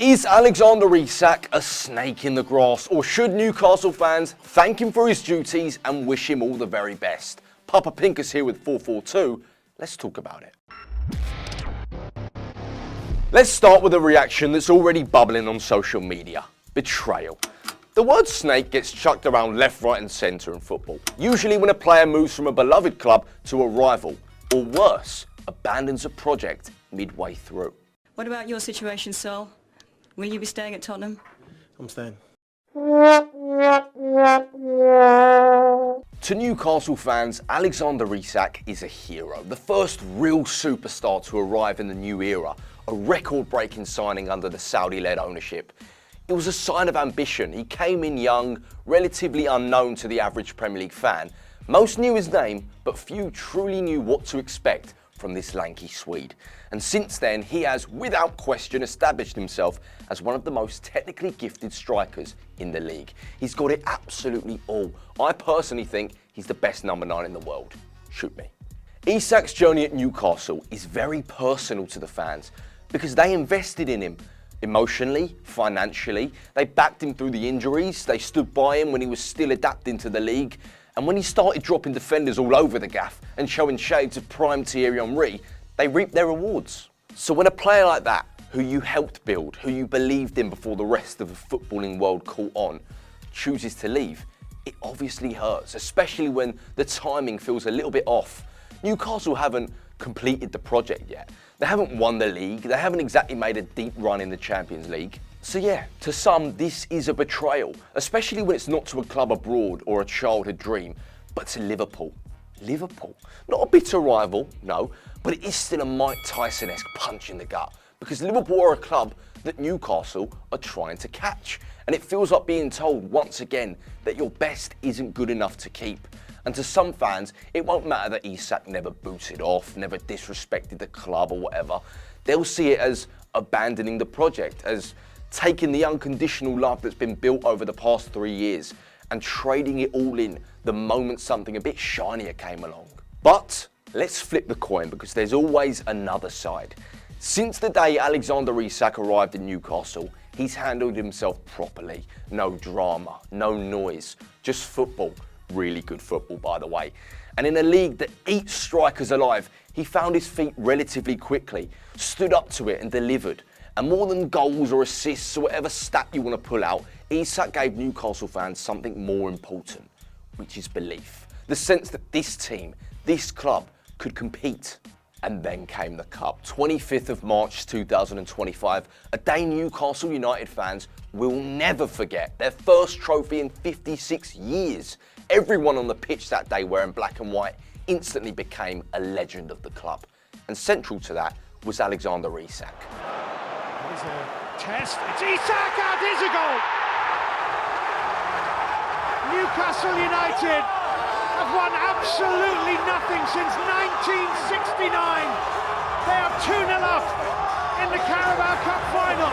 Is Alexander Isak a snake in the grass, or should Newcastle fans thank him for his duties and wish him all the very best? Papa Pincus here with FourFourTwo. Let's talk about it. Let's start with a reaction that's already bubbling on social media. Betrayal. The word snake gets chucked around left, right and centre in football. Usually when a player moves from a beloved club to a rival, or worse, abandons a project midway through. What about your situation, Sol? Will you be staying at Tottenham? I'm staying. To Newcastle fans, Alexander Isak is a hero, the first real superstar to arrive in the new era, a record-breaking signing under the Saudi-led ownership. It was a sign of ambition. He came in young, relatively unknown to the average Premier League fan. Most knew his name, but few truly knew what to expect from this lanky Swede. And since then, he has, without question, established himself as one of the most technically gifted strikers in the league. He's got it absolutely all. I personally think he's the best number 9 in the world. Shoot me. Isak's journey at Newcastle is very personal to the fans because they invested in him emotionally, financially. They backed him through the injuries. They stood by him when he was still adapting to the league. And when he started dropping defenders all over the gaff and showing shades of prime 𝗘𝗫𝗓𝗧𝗏𝗏, they reaped their rewards. So when a player like that, who you helped build, who you believed in before the rest of the footballing world caught on, chooses to leave, it obviously hurts, especially when the timing feels a little bit off. Newcastle haven't completed the project yet. They haven't won the league. They haven't exactly made a deep run in the Champions League. So yeah, to some, this is a betrayal, especially when it's not to a club abroad or a childhood dream, but to Liverpool. Liverpool. Not a bitter rival, no, but it is still a Mike Tyson-esque punch in the gut, because Liverpool are a club that Newcastle are trying to catch. And it feels like being told once again that your best isn't good enough to keep. And to some fans, it won't matter that Isak never booted off, never disrespected the club or whatever. They'll see it as abandoning the project, as taking the unconditional love that's been built over the past 3 years and trading it all in the moment something a bit shinier came along. But let's flip the coin, because there's always another side. Since the day Alexander Isak arrived in Newcastle, he's handled himself properly. No drama, no noise, just football. Really good football, by the way. And in a league that eats strikers alive, he found his feet relatively quickly, stood up to it and delivered. And more than goals or assists or whatever stat you want to pull out, Isak gave Newcastle fans something more important, which is belief. The sense that this team, this club, could compete. And then came the cup. 25th of March 2025, a day Newcastle United fans will never forget. Their first trophy in 56 years. Everyone on the pitch that day wearing black and white instantly became a legend of the club. And central to that was Alexander Isak. Here's a test. It's Isak, and here's a goal! Newcastle United have won absolutely nothing since 1969. They are 2-0 up in the Carabao Cup final.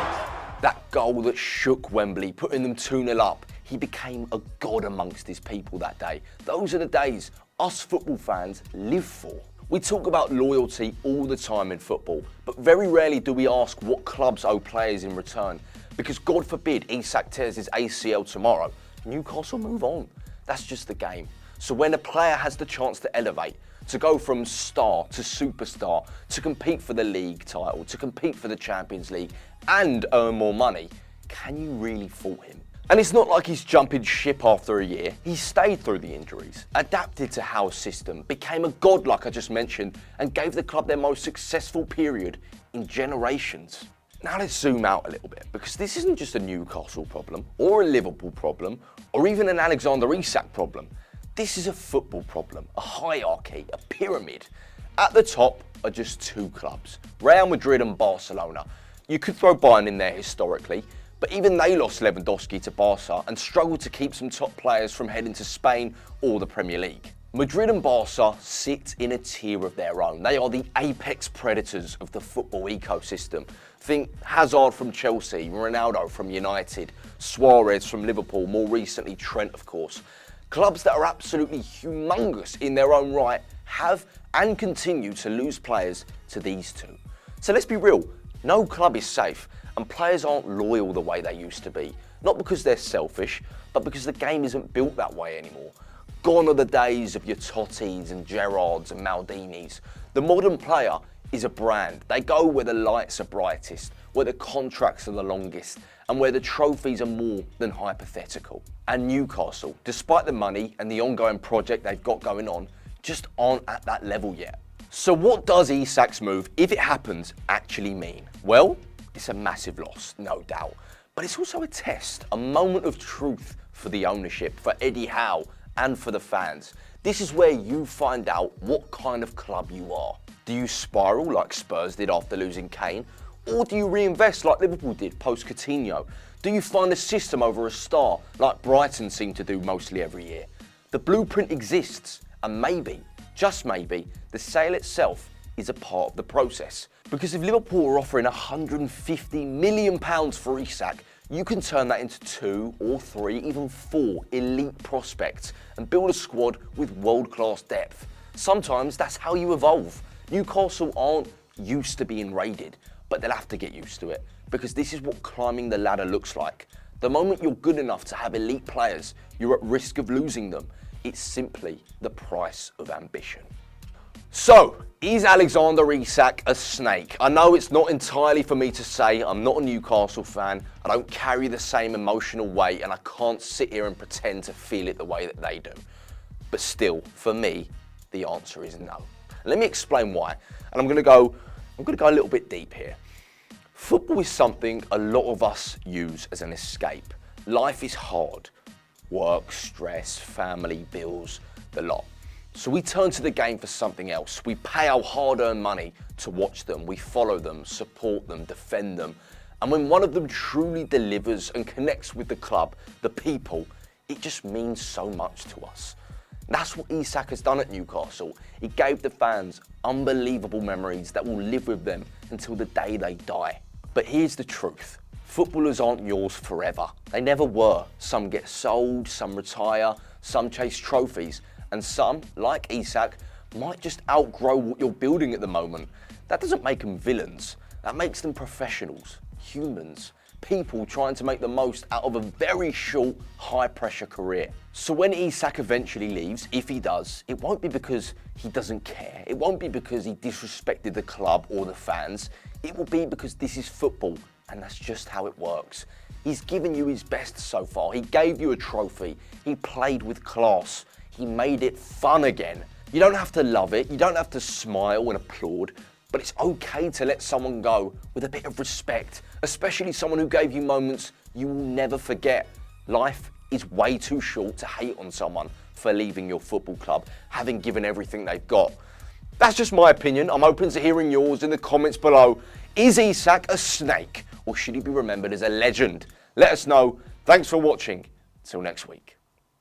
That goal that shook Wembley, putting them 2-0 up. He became a god amongst his people that day. Those are the days us football fans live for. We talk about loyalty all the time in football, but very rarely do we ask what clubs owe players in return. Because God forbid Isak tears his ACL tomorrow, Newcastle move on. That's just the game. So when a player has the chance to elevate, to go from star to superstar, to compete for the league title, to compete for the Champions League, and earn more money, can you really fault him? And it's not like he's jumping ship after a year. He stayed through the injuries, adapted to Howe's system, became a god like I just mentioned, and gave the club their most successful period in generations. Now let's zoom out a little bit, because this isn't just a Newcastle problem, or a Liverpool problem, or even an Alexander Isak problem. This is a football problem, a hierarchy, a pyramid. At the top are just 2 clubs, Real Madrid and Barcelona. You could throw Bayern in there historically, but even they lost Lewandowski to Barca and struggled to keep some top players from heading to Spain or the Premier League. Madrid and Barca sit in a tier of their own. They are the apex predators of the football ecosystem. Think Hazard from Chelsea, Ronaldo from United, Suarez from Liverpool, more recently Trent, of course. Clubs that are absolutely humongous in their own right have and continue to lose players to these two. So let's be real, no club is safe. and players aren't loyal the way they used to be. Not because they're selfish, but because the game isn't built that way anymore. Gone are the days of your Tottis and Gerrards and Maldinis. The modern player is a brand. They go where the lights are brightest, where the contracts are the longest, and where the trophies are more than hypothetical. And Newcastle, despite the money and the ongoing project they've got going on, just aren't at that level yet. So what does Isak's move, if it happens, actually mean? Well, it's a massive loss, no doubt. But it's also a test, a moment of truth for the ownership, for Eddie Howe, and for the fans. This is where you find out what kind of club you are. Do you spiral like Spurs did after losing Kane? Or do you reinvest like Liverpool did post Coutinho? Do you find a system over a star like Brighton seem to do mostly every year? The blueprint exists, and maybe, just maybe, the sale itself is a part of the process. Because if Liverpool are offering £150 million for Isak, you can turn that into 2 or 3, even 4 elite prospects and build a squad with world-class depth. Sometimes that's how you evolve. Newcastle aren't used to being raided, but they'll have to get used to it, because this is what climbing the ladder looks like. The moment you're good enough to have elite players, you're at risk of losing them. It's simply the price of ambition. So, is Alexander Isak a snake? I know it's not entirely for me to say. I'm not a Newcastle fan. I don't carry the same emotional weight, and I can't sit here and pretend to feel it the way that they do. But still, for me, the answer is no. Let me explain why. And I'm gonna go a little bit deep here. Football is something a lot of us use as an escape. Life is hard. Work, stress, family, bills, the lot. So we turn to the game for something else. We pay our hard-earned money to watch them. We follow them, support them, defend them. And when one of them truly delivers and connects with the club, the people, it just means so much to us. That's what Isak has done at Newcastle. He gave the fans unbelievable memories that will live with them until the day they die. But here's the truth. Footballers aren't yours forever. They never were. Some get sold, some retire, some chase trophies, and some, like Isak, might just outgrow what you're building at the moment. That doesn't make them villains. That makes them professionals, humans, people trying to make the most out of a very short, high-pressure career. So when Isak eventually leaves, if he does, it won't be because he doesn't care. It won't be because he disrespected the club or the fans. It will be because this is football, and that's just how it works. He's given you his best so far. He gave you a trophy. He played with class. He made it fun again. You don't have to love it. You don't have to smile and applaud. But it's okay to let someone go with a bit of respect, especially someone who gave you moments you will never forget. Life is way too short to hate on someone for leaving your football club, having given everything they've got. That's just my opinion. I'm open to hearing yours in the comments below. Is Isak a snake, or should he be remembered as a legend? Let us know. Thanks for watching. Till next week.